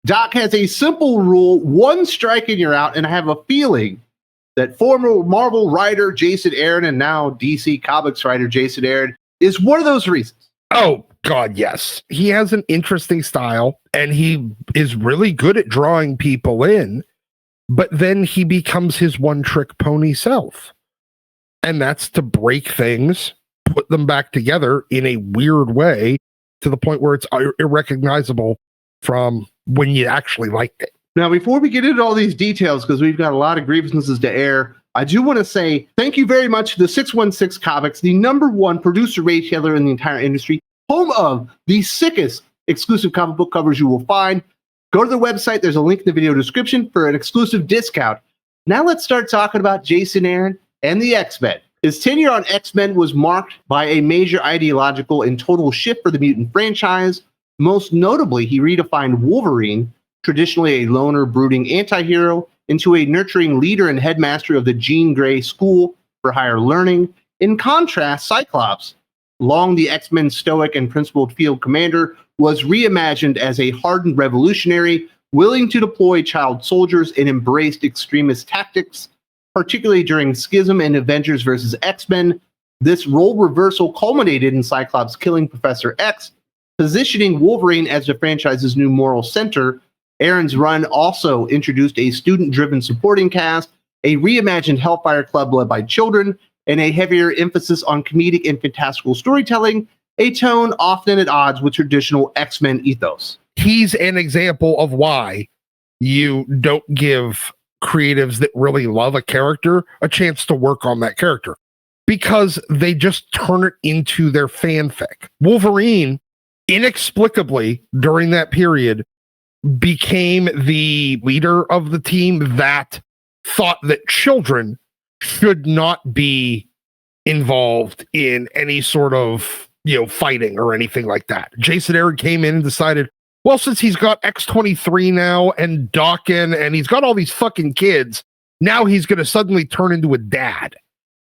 Doc has a simple rule, one strike and you're out, and I have a feeling that former Marvel writer Jason Aaron and now DC Comics writer Jason Aaron is one of those reasons. Oh, God, yes. He has an interesting style, and he is really good at drawing people in, but then he becomes his one-trick pony self. And that's to break things, put them back together in a weird way to the point where it's irrecognizable from when you actually liked it. Now, before we get into all these details, because we've got a lot of grievances to air, I do want to say thank you very much to the 616 Comics, the #1 producer retailer in the entire industry, home of the sickest exclusive comic book covers you will find. Go to the website. There's a link in the video description for an exclusive discount. Now let's start talking about Jason Aaron and the X-Men. His tenure on X-Men was marked by a major ideological and total shift for the mutant franchise. Most notably, he redefined Wolverine, traditionally a loner, brooding anti-hero, into a nurturing leader and headmaster of the Jean Grey School for Higher Learning. In contrast, Cyclops, long the X-Men stoic and principled field commander, was reimagined as a hardened revolutionary, willing to deploy child soldiers and embraced extremist tactics, particularly during Schism and Avengers vs. X-Men. This role reversal culminated in Cyclops killing Professor X, positioning Wolverine as the franchise's new moral center. Aaron's run also introduced a student-driven supporting cast, a reimagined Hellfire Club led by children, and a heavier emphasis on comedic and fantastical storytelling, a tone often at odds with traditional X-Men ethos. He's an example of why you don't give creatives that really love a character a chance to work on that character, because they just turn it into their fanfic. Wolverine, inexplicably, during that period, became the leader of the team that thought that children should not be involved in any sort of, fighting or anything like that. Jason Aaron came in and decided, well, since he's got X-23 now and Dawkins and he's got all these fucking kids, now he's going to suddenly turn into a dad.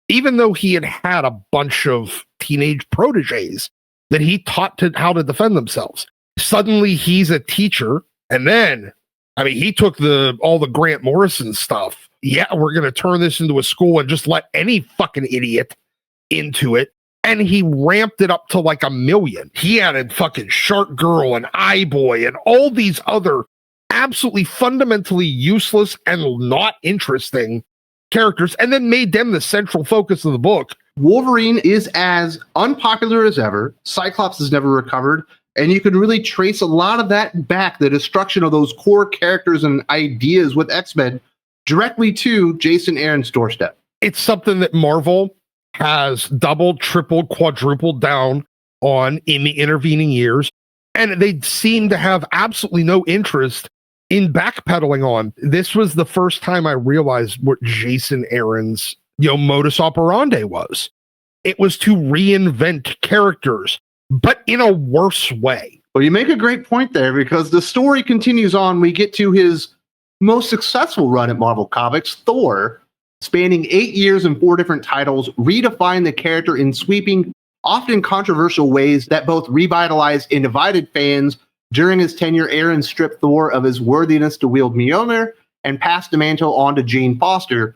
Even though he had had a bunch of teenage proteges that he taught how to defend themselves. Suddenly he's a teacher. And then, he took all the Grant Morrison stuff. Yeah, we're going to turn this into a school and just let any fucking idiot into it. And he ramped it up to like 1 million. He added fucking Shark Girl and iBoy and all these other absolutely fundamentally useless and not interesting characters, and then made them the central focus of the book. Wolverine is as unpopular as ever. Cyclops has never recovered. And you can really trace a lot of that back, the destruction of those core characters and ideas with X-Men, directly to Jason Aaron's doorstep. It's something that Marvel has doubled, tripled, quadrupled down on in the intervening years. And they seem to have absolutely no interest in backpedaling on. This was the first time I realized what Jason Aaron's modus operandi was. It was to reinvent characters, but in a worse way. Well, you make a great point there, because the story continues on. We get to his most successful run at Marvel Comics, Thor, spanning 8 years and 4 different titles, redefined the character in sweeping, often controversial ways that both revitalized and divided fans. During his tenure, Aaron stripped Thor of his worthiness to wield Mjolnir and passed the mantle on to Jane Foster,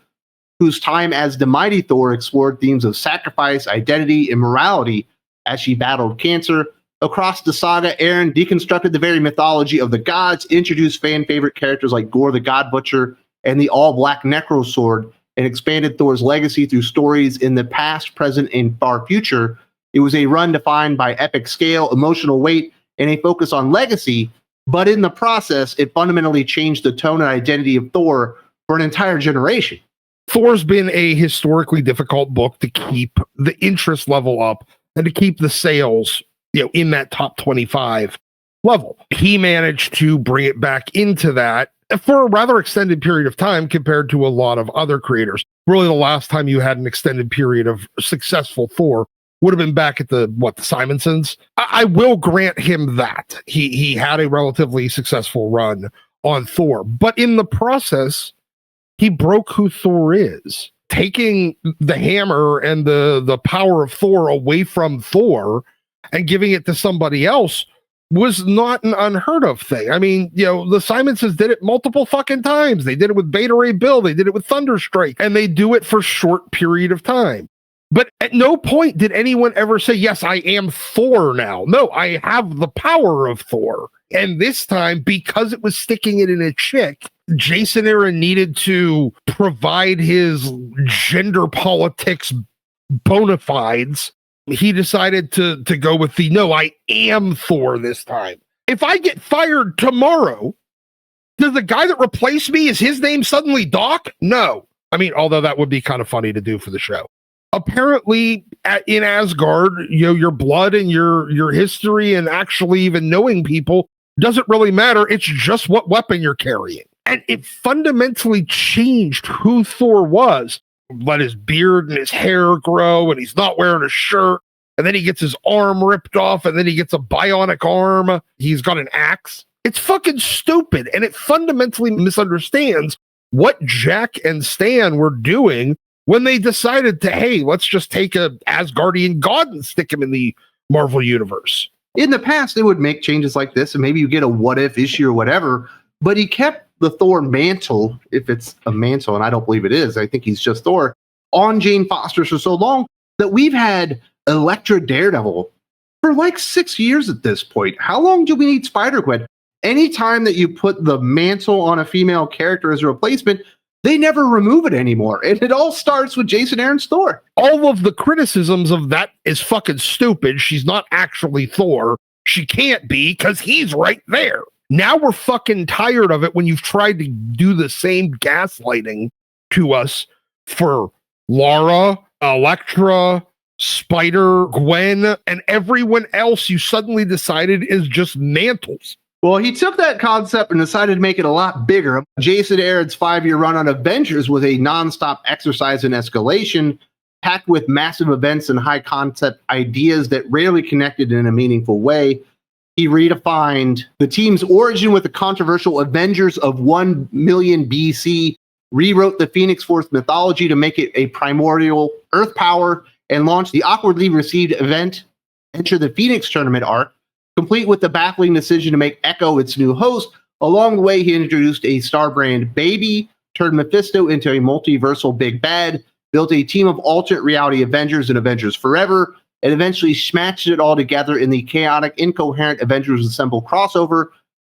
whose time as the mighty Thor explored themes of sacrifice, identity, and morality as she battled cancer. Across the saga, Aaron deconstructed the very mythology of the gods, introduced fan-favorite characters like Gore the God Butcher and the all-black Necrosword, and expanded Thor's legacy through stories in the past, present, and far future. It was a run defined by epic scale, emotional weight, and a focus on legacy, but in the process, it fundamentally changed the tone and identity of Thor for an entire generation. Thor's been a historically difficult book to keep the interest level up and to keep the sales, in that top 25 level. He managed to bring it back into that for a rather extended period of time compared to a lot of other creators. Really, the last time you had an extended period of successful Thor would have been back at the Simonsons. I will grant him that. He had a relatively successful run on Thor, but in the process, he broke who Thor is. Taking the hammer and the power of Thor away from Thor and giving it to somebody else was not an unheard of thing. I mean, the Simonsons did it multiple fucking times. They did it with Beta Ray Bill. They did it with Thunderstrike, and they do it for short period of time. But at no point did anyone ever say, yes, I am Thor now. No, I have the power of Thor. And this time, because it was sticking it in a chick, Jason Aaron needed to provide his gender politics bona fides. He decided to go with no, I am Thor this time. If I get fired tomorrow, does the guy that replaced me, is his name suddenly Doc? No. I mean, although that would be kind of funny to do for the show. Apparently, in Asgard, your blood and your history and actually even knowing people doesn't really matter. It's just what weapon you're carrying. And it fundamentally changed who Thor was. Let his beard and his hair grow, and he's not wearing a shirt. And then he gets his arm ripped off, and then he gets a bionic arm. He's got an axe. It's fucking stupid, and it fundamentally misunderstands what Jack and Stan were doing when they decided to, hey, let's just take a Asgardian god and stick him in the Marvel Universe. In the past, they would make changes like this, and maybe you get a what-if issue or whatever, but he kept the Thor mantle, if it's a mantle, and I don't believe it is, I think he's just Thor, on Jane Foster for so long that we've had Elektra Daredevil for like 6 years at this point. How long do we need Spider-Gwen? Anytime that you put the mantle on a female character as a replacement, they never remove it anymore. And it all starts with Jason Aaron's Thor. All of the criticisms of that is fucking stupid. She's not actually Thor. She can't be because he's right there. Now we're fucking tired of it when you've tried to do the same gaslighting to us for Laura, Elektra, Spider-Gwen, and everyone else you suddenly decided is just mantles. Well, he took that concept and decided to make it a lot bigger. Jason Aaron's 5-year run on Avengers was a nonstop exercise in escalation, packed with massive events and high concept ideas that rarely connected in a meaningful way. He redefined the team's origin with the controversial Avengers of 1 million BC, rewrote the Phoenix Force mythology to make it a primordial Earth power, and launched the awkwardly received event, Enter the Phoenix Tournament arc, complete with the baffling decision to make Echo its new host. Along the way, he introduced a Starbrand baby, turned Mephisto into a multiversal big bad, built a team of alternate reality Avengers and Avengers Forever, and eventually smashed it all together in the chaotic, incoherent Avengers Assemble crossover.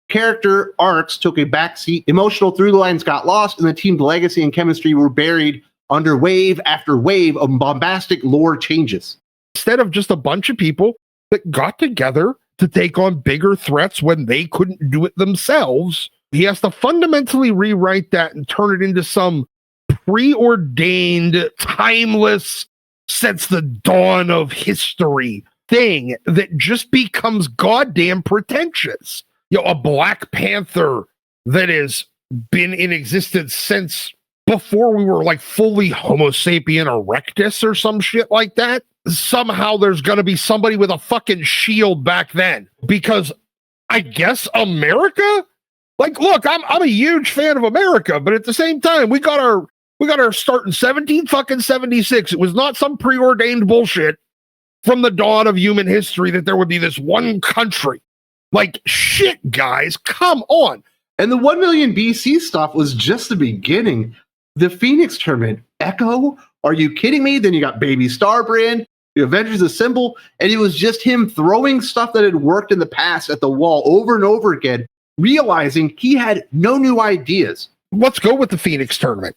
Character arcs took a backseat, emotional through lines got lost, and the team's legacy and chemistry were buried under wave after wave of bombastic lore changes. Instead of just a bunch of people that got together to take on bigger threats when they couldn't do it themselves, he has to fundamentally rewrite that and turn it into some preordained, timeless, since the dawn of history thing that just becomes goddamn pretentious. A Black Panther that has been in existence since before we were like fully Homo sapien erectus or some shit like that. Somehow there's going to be somebody with a fucking shield back then because I guess America, like, look, I'm a huge fan of America, but at the same time, we got our start in 1776. It was not some preordained bullshit from the dawn of human history that there would be this one country. Like, shit, guys, come on. And the 1 million BC stuff was just the beginning. The Phoenix Tournament, Echo, are you kidding me? Then you got Baby Starbrand, the Avengers Assemble, and it was just him throwing stuff that had worked in the past at the wall over and over again, realizing he had no new ideas. Let's go with the Phoenix Tournament.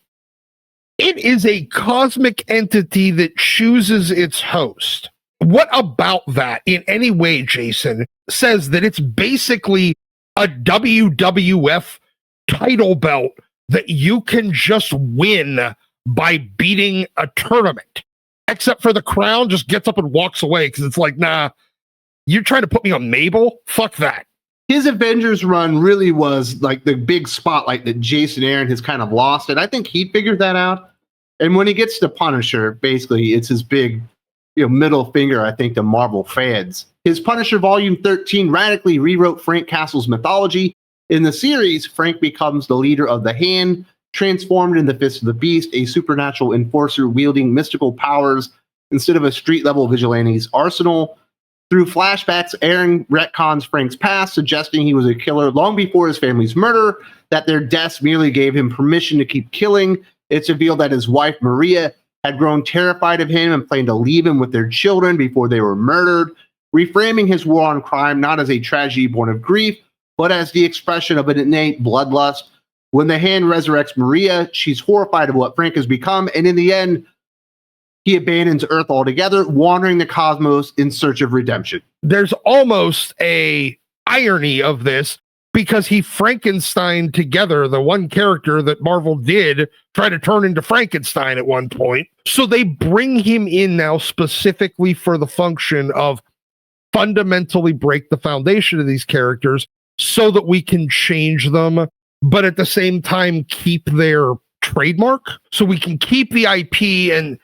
It is a cosmic entity that chooses its host. What about that in any way, Jason, says that it's basically a WWF title belt that you can just win by beating a tournament? Except for the Crown just gets up and walks away because it's like, nah, you're trying to put me on Mabel? Fuck that. His Avengers run really was like the big spotlight that Jason Aaron has kind of lost, and I think he figured that out. And when he gets to Punisher, basically it's his big middle finger, I think, to Marvel fans. His Punisher Volume 13 radically rewrote Frank Castle's mythology. In the series, Frank becomes the leader of the Hand, transformed in the Fist of the Beast, a supernatural enforcer wielding mystical powers instead of a street-level vigilante's arsenal. Through flashbacks, Aaron retcons Frank's past, suggesting he was a killer long before his family's murder, that their deaths merely gave him permission to keep killing. It's revealed that his wife, Maria, had grown terrified of him and planned to leave him with their children before they were murdered, reframing his war on crime not as a tragedy born of grief, but as the expression of an innate bloodlust. When the Hand resurrects Maria, she's horrified of what Frank has become, and in the end, he abandons Earth altogether, wandering the cosmos in search of redemption. There's almost a irony of this because he Frankenstein together the one character that Marvel did try to turn into Frankenstein at one point. So they bring him in now specifically for the function of fundamentally break the foundation of these characters so that we can change them, but at the same time keep their trademark. So we can keep the IP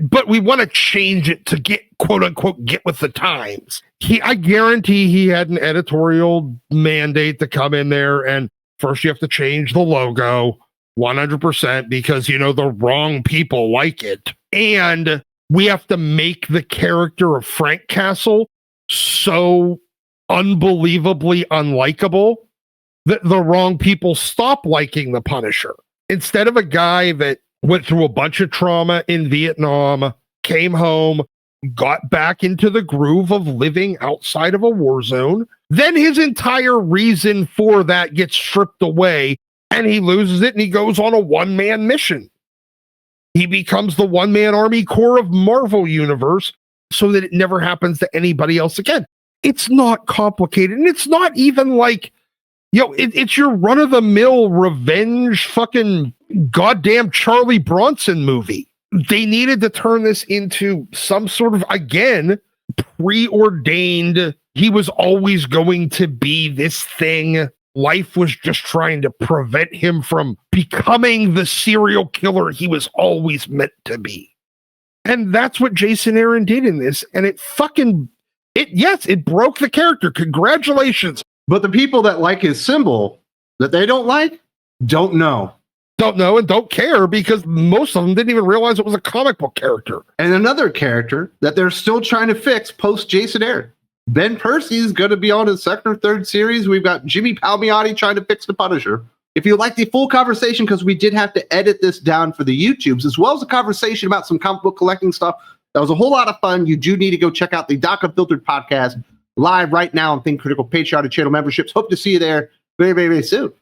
but we want to change it to get quote unquote get with the times. I guarantee he had an editorial mandate to come in there and first you have to change the logo 100% because the wrong people like it. And we have to make the character of Frank Castle so unbelievably unlikable that the wrong people stop liking the Punisher. Instead of a guy that went through a bunch of trauma in Vietnam, came home, got back into the groove of living outside of a war zone. Then his entire reason for that gets stripped away and he loses it and he goes on a one-man mission. He becomes the one-man army corps of Marvel Universe so that it never happens to anybody else again. It's not complicated. And it's not even like, it's your run-of-the-mill revenge fucking goddamn Charlie Bronson movie. They needed to turn this into some sort of, again, preordained, he was always going to be this thing. Life was just trying to prevent him from becoming the serial killer he was always meant to be. And that's what Jason Aaron did in this. And it broke the character. Congratulations. But the people that like his symbol that they don't like, don't know and don't care because most of them didn't even realize it was a comic book character. And another character that they're still trying to fix post Jason Aaron. Ben Percy is going to be on his second or third series. We've got Jimmy Palmiotti trying to fix the Punisher. If you like the full conversation, because we did have to edit this down for the YouTubes, as well as a conversation about some comic book collecting stuff, that was a whole lot of fun. You do need to go check out the Doc Unfiltered podcast live right now on Think Critical Patreon and channel memberships. Hope to see you there very, very, very soon.